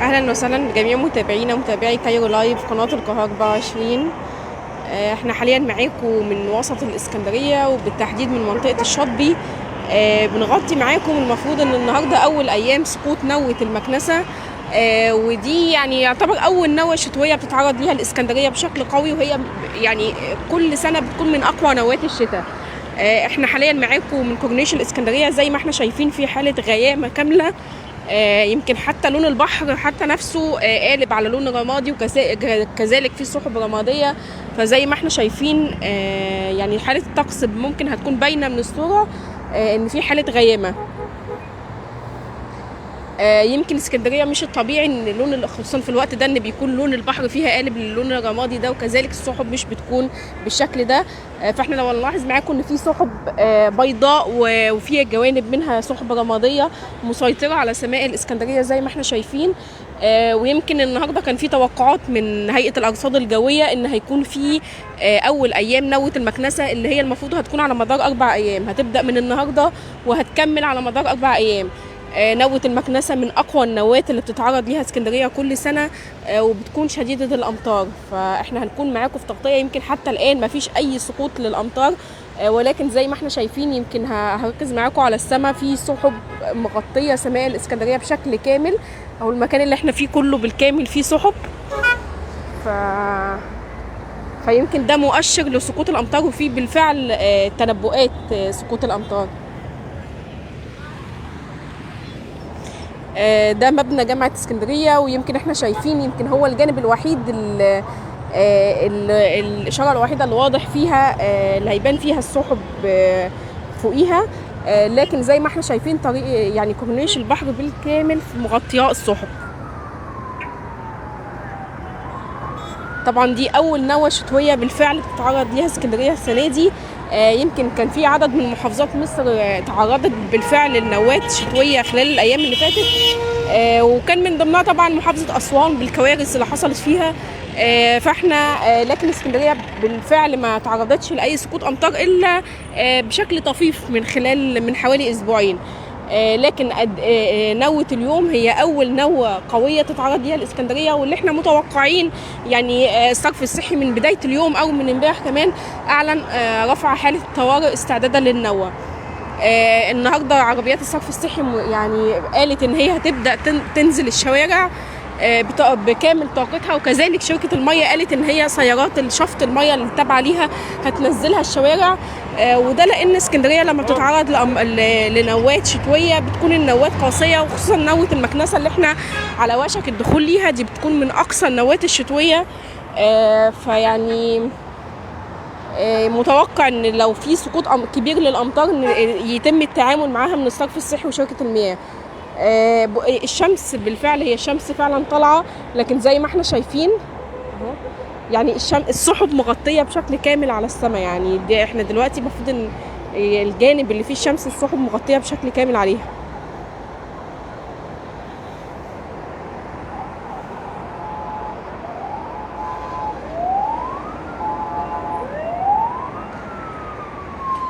اهلا وسهلا بجميع متابعينا ومتابعي كايرو لايف قناه القاهره 24. احنا حاليا معاكم من وسط الاسكندريه وبالتحديد من منطقه الشاطبي. بنغطي معاكم. المفروض ان النهارده اول ايام سقوط نوه المكنسه، ودي يعني يعتبر اول نوه شتويه بتتعرض ليها الاسكندريه بشكل قوي، وهي يعني كل سنه بتكون من اقوى نوات الشتاء. احنا حاليا معاكم من كورنيش الاسكندريه، زي ما احنا شايفين في حاله غيامه كامله. يمكن حتى لون البحر حتى نفسه قالب على لون رمادي، وكذلك في سحب رماديه. فزي ما احنا شايفين يعني حاله الطقس ممكن هتكون باينه من الصوره ان في حاله غيامه. يمكن اسكندريه مش الطبيعي ان لون، خصوصا في الوقت ده، ان بيكون لون البحر فيها قالب للون الرمادي ده، وكذلك السحب مش بتكون بالشكل ده. فاحنا لو نلاحظ معاكم ان في سحب بيضاء وفي جوانب منها سحب رماديه مسيطره على سماء الاسكندريه زي ما احنا شايفين. ويمكن النهارده كان في توقعات من هيئه الارصاد الجويه ان هيكون في اول ايام نوه المكنسه، اللي هي المفروض هتكون على مدار 4 ايام، هتبدا من النهارده وهتكمل على مدار 4 ايام. نوة المكنسة من أقوى النوات اللي بتتعرض ليها اسكندرية كل سنة، وبتكون شديدة الأمطار. فإحنا هنكون معاكم في تغطية. يمكن حتى الآن مفيش أي سقوط للأمطار، ولكن زي ما احنا شايفين يمكن هركز معاكم على السماء، في سحب مغطية سماء الإسكندرية بشكل كامل، أو المكان اللي احنا فيه كله بالكامل فيه سحب. فيمكن ده مؤشر لسقوط الأمطار، وفيه بالفعل تنبؤات سقوط الأمطار. ده مبنى جامعة اسكندرية، ويمكن احنا شايفين يمكن هو الجانب الوحيد الإشارة الوحيدة اللي واضح فيها اللي هيبان فيها السحب فوقيها. لكن زي ما احنا شايفين طريق يعني كورنيش البحر بالكامل في مغطياء السحب. طبعا دي أول نوة شتوية بالفعل بتتعرض ليها اسكندرية السنة دي. يمكن كان في عدد من محافظات مصر تعرضت بالفعل لنوات شتويه خلال الايام اللي فاتت، وكان من ضمنها طبعا محافظه اسوان بالكوارث اللي حصلت فيها. فاحنا لكن اسكندريه بالفعل ما تعرضتش لاي سقوط امطار الا بشكل طفيف من حوالي اسبوعين. لكن نوة اليوم هي أول نوة قوية تتعرض ليها الإسكندرية، واللي احنا متوقعين يعني الصرف الصحي من بداية اليوم أو من امبارح كمان أعلن رفع حالة الطوارئ استعدادا للنوة. النهارده عربيات الصرف الصحي يعني قالت إن هي هتبدأ تنزل الشوارع بكامل طاقتها، وكذلك شركة المية قالت ان هي سيارات الشفط المية اللي تابعة ليها هتنزلها الشوارع. وده لان اسكندرية لما بتتعرض لنوات شتوية بتكون النوات قاسية، وخصوصا نوة المكنسة اللي احنا على وشك الدخول ليها دي بتكون من اقصى النوات الشتوية. فيعني متوقع ان لو في سقوط كبير للامطار ان يتم التعامل معاها من الصرف الصحي وشركة المياه. الشمس بالفعل هي الشمس فعلا طالعه، لكن زي ما احنا شايفين اهو يعني السحب مغطيه بشكل كامل على السماء. يعني احنا دلوقتي المفروض ان الجانب اللي فيه الشمس السحب مغطيه بشكل كامل عليها.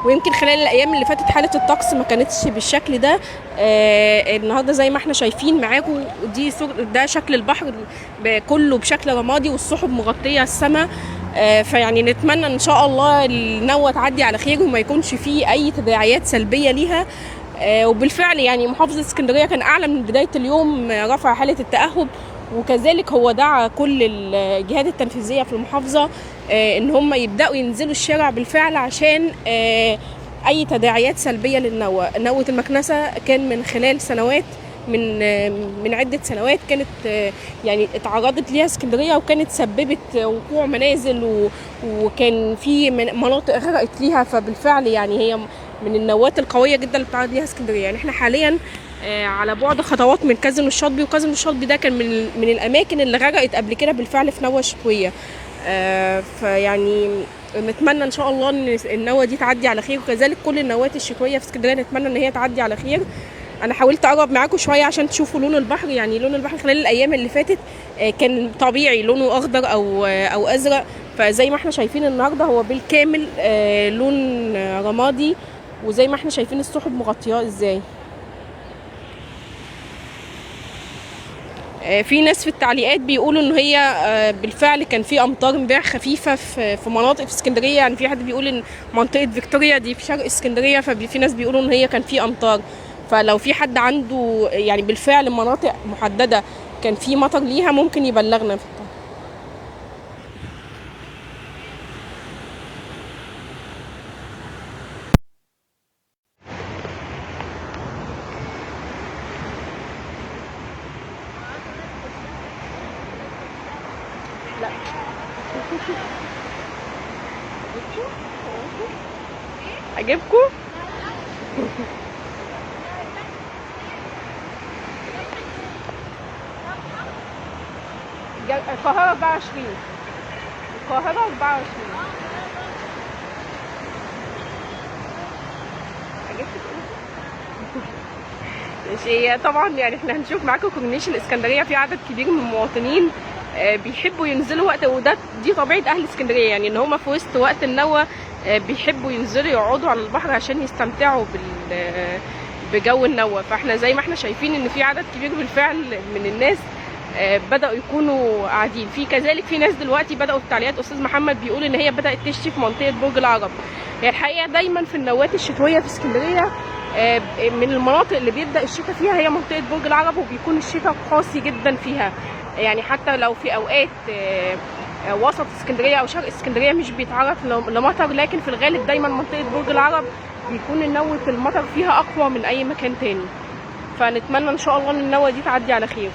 ويمكن خلال الايام اللي فاتت حاله الطقس ما كانتش بالشكل ده. النهارده زي ما احنا شايفين معاكم ده شكل البحر كله بشكل رمادي، والسحب مغطيه السماء. فيعني نتمنى ان شاء الله النوة تعدي على خير وما يكونش فيه اي تداعيات سلبيه ليها. وبالفعل يعني محافظه اسكندريه كان اعلن من بدايه اليوم رفع حاله التاهب، وكذلك هو دعا كل الجهات التنفيذيه في المحافظه ان هم يبداوا ينزلوا الشارع بالفعل عشان اي تداعيات سلبيه للنوة. نوة المكنسه كان من خلال سنوات، من عده سنوات كانت يعني اتعرضت ليها اسكندريه، وكانت سببت وقوع منازل وكان في مناطق غرقت ليها. فبالفعل يعني هي من النوات القويه جدا اللي بتعرض ليها اسكندريه. يعني احنا حاليا على بعد خطوات من كازينو الشاطبي، وكازينو الشاطبي ده كان من الاماكن اللي غرقت قبل كده بالفعل في نوة شتويه. فيعني نتمنى ان شاء الله ان النوة دي تعدي على خير، وكذلك كل النوات الشتويه في اسكندريه نتمنى ان هي تعدي على خير. انا حاولت اقرب معاكم شويه عشان تشوفوا لون البحر. يعني لون البحر خلال الايام اللي فاتت كان طبيعي لونه اخضر او ازرق، فزي ما احنا شايفين النهارده هو بالكامل لون رمادي، وزي ما احنا شايفين السحب مغطياه ازاي. في ناس في التعليقات بيقولوا ان هي بالفعل كان في امطار امبارح خفيفه في مناطق في اسكندريه. يعني في حد بيقول ان منطقه فيكتوريا دي في شرق اسكندريه، ففي ناس بيقولوا ان هي كان في امطار. فلو في حد عنده يعني بالفعل مناطق محدده كان في مطر ليها ممكن يبلغنا في الطريق. لا اجيبكم. القاهره 24. القاهره 24. ماشي. طبعا يعني احنا هنشوف معاكم كورنيش الاسكندريه في عدد كبير من المواطنين بيحبوا ينزلوا وقت، دي طبيعه اهل اسكندريه، يعني ان هم في وسط وقت النوى بيحبوا ينزلوا يقعدوا على البحر عشان يستمتعوا بجو النوى. فاحنا زي ما احنا شايفين ان في عدد كبير بالفعل من الناس بدأوا يكونوا قاعدين في. كذلك في ناس دلوقتي بدأوا في التعليقات، استاذ محمد بيقول ان هي بدأت تشتي في منطقه برج العرب. هي الحقيقه دايما في النوات الشتويه في اسكندريه من المناطق اللي بيبدأ الشتاء فيها هي منطقه برج العرب، وبيكون الشتاء قاسي جدا فيها. يعني حتى لو في اوقات وسط اسكندريه او شرق اسكندريه مش بيتعرض لمطر، لكن في الغالب دايما منطقه برج العرب بيكون النوة المطر فيها اقوى من اي مكان تاني. فنتمنى ان شاء الله ان النوة دي تعدي على خير.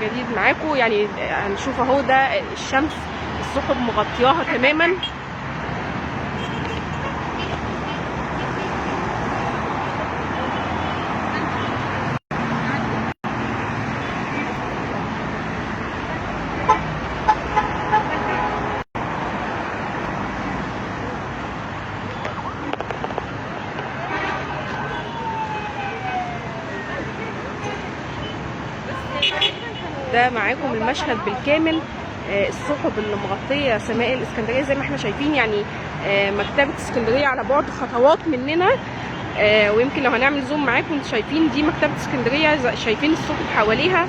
جديد معاكم يعني هنشوف اهو ده الشمس السحب مغطياها تماما. ده معاكم المشهد بالكامل، السحب اللي مغطيه سماء الاسكندريه زي ما احنا شايفين. يعني مكتبه اسكندريه على بعد خطوات مننا، ويمكن لو هنعمل زوم معاكم شايفين دي مكتبه اسكندريه، شايفين السحب حواليها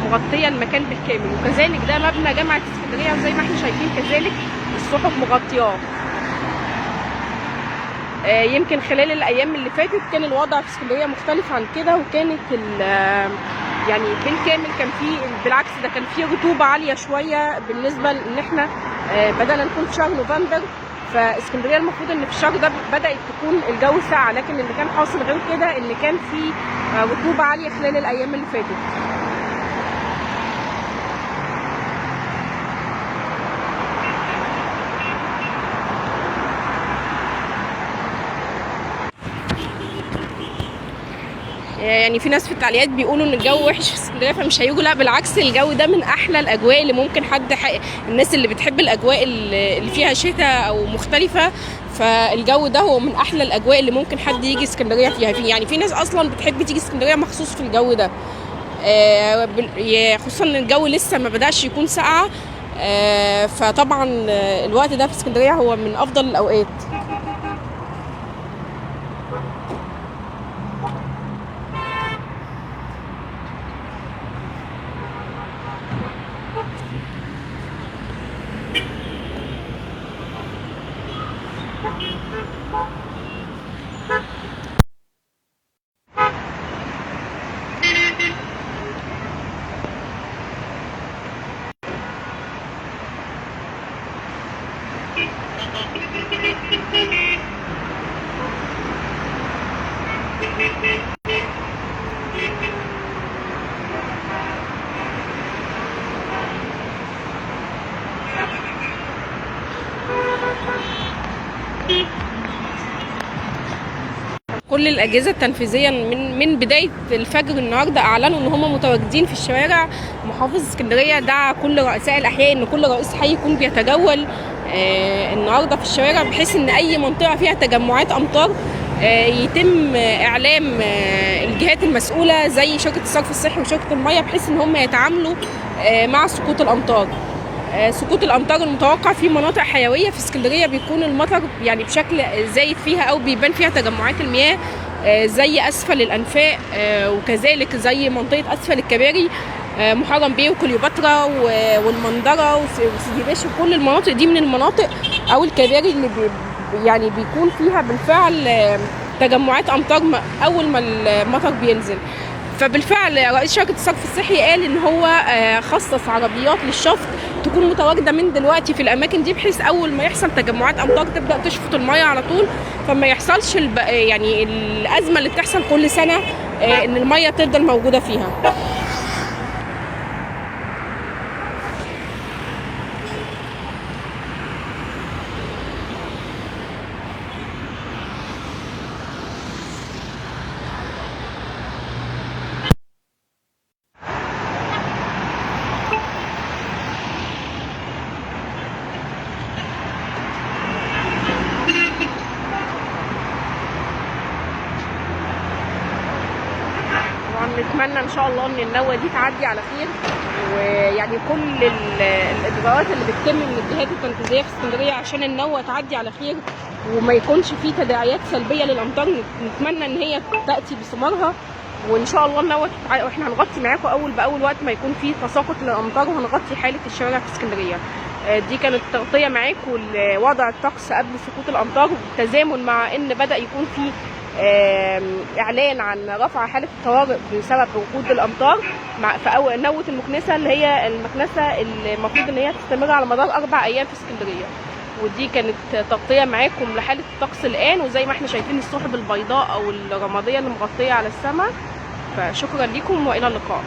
مغطيه المكان بالكامل. وكذلك ده مبنى جامعه اسكندريه وزي ما احنا شايفين كذلك السحب مغطياه. يمكن خلال الايام اللي فاتت كان الوضع في اسكندريه مختلف عن كده، وكانت يعني بالكامل كان في بالعكس ده كان في رطوبه عاليه شويه بالنسبه لان احنا بدانا نكون في شهر نوفمبر. فاسكندريه المفروض ان في الشهر ده بدات تكون الجو ساقع، لكن اللي كان حاصل غير كده ان كان في رطوبه عاليه خلال الايام اللي فاتت. يعني في ناس في التعليقات بيقولوا ان الجو وحش في اسكندريه فمش هيجوا. لا بالعكس، الجو ده من احلى الاجواء اللي ممكن الناس اللي بتحب الاجواء اللي فيها شتاء او مختلفه، فالجو ده هو من احلى الاجواء اللي ممكن حد يجي اسكندريه فيها. يعني في ناس اصلا بتحب تيجي اسكندريه مخصوص في الجو ده، خصوصا ان الجو لسه ما بداش يكون ساقعه. فطبعا الوقت ده في اسكندريه هو من افضل الاوقات. كل الاجهزه التنفيذيه من بدايه الفجر النهارده اعلنوا ان هم متواجدين في الشوارع. محافظ اسكندريه دعا كل رؤساء الاحياء ان كل رئيس حي يكون بيتجول النهارده في الشوارع، بحيث ان اي منطقه فيها تجمعات امطار يتم اعلام الجهات المسؤوله زي شركه الصرف الصحي وشركه الميه، بحيث ان هم يتعاملوا مع سقوط الامطار. سقوط الامطار المتوقع في مناطق حيويه في اسكندريه بيكون المطر يعني بشكل زايد فيها او بيبان فيها تجمعات المياه، زي اسفل الانفاق، وكذلك زي منطقه اسفل الكباري، محرم بيه وكليوباترا والمنظره وسيدي باشا. كل المناطق دي من المناطق او الكباري اللي يعني بيكون فيها بالفعل تجمعات امطار اول ما المطر بينزل. فبالفعل رئيس شركه الصرف الصحي قال ان هو خصص عربيات للشفط تكون متواجده من دلوقتي في الاماكن دي، بحيث اول ما يحصل تجمعات امطار تبدا تشفط الميه على طول، فما يحصلش يعني الازمه اللي بتحصل كل سنه ان الميه تفضل موجوده فيها. نتمنى ان شاء الله ان النوة دي تعدي على خير، ويعني كل الاجراءات اللي بتتم من الجهات التنفيذيه في اسكندريه عشان النوة تعدي على خير وما يكونش فيه تداعيات سلبيه للامطار، نتمنى ان هي تاتي بثمارها، وان شاء الله النوة واحنا هنغطي معاكم اول باول وقت ما يكون فيه تساقط للامطار، وهنغطي حاله الشوارع في اسكندريه. دي كانت تغطيه معاكم لوضع الطقس قبل سقوط الامطار، بالتزامن مع ان بدا يكون فيه اعلان عن رفع حاله الطوارئ بسبب وجود الامطار في نوة المكنسه، اللي هي المكنسه اللي المفروض ان هي تستمر على مدار 4 ايام في اسكندريه. ودي كانت تغطيه معاكم لحاله الطقس الان، وزي ما احنا شايفين السحب البيضاء او الرماديه اللي مغطيه على السماء. فشكرا لكم والى اللقاء.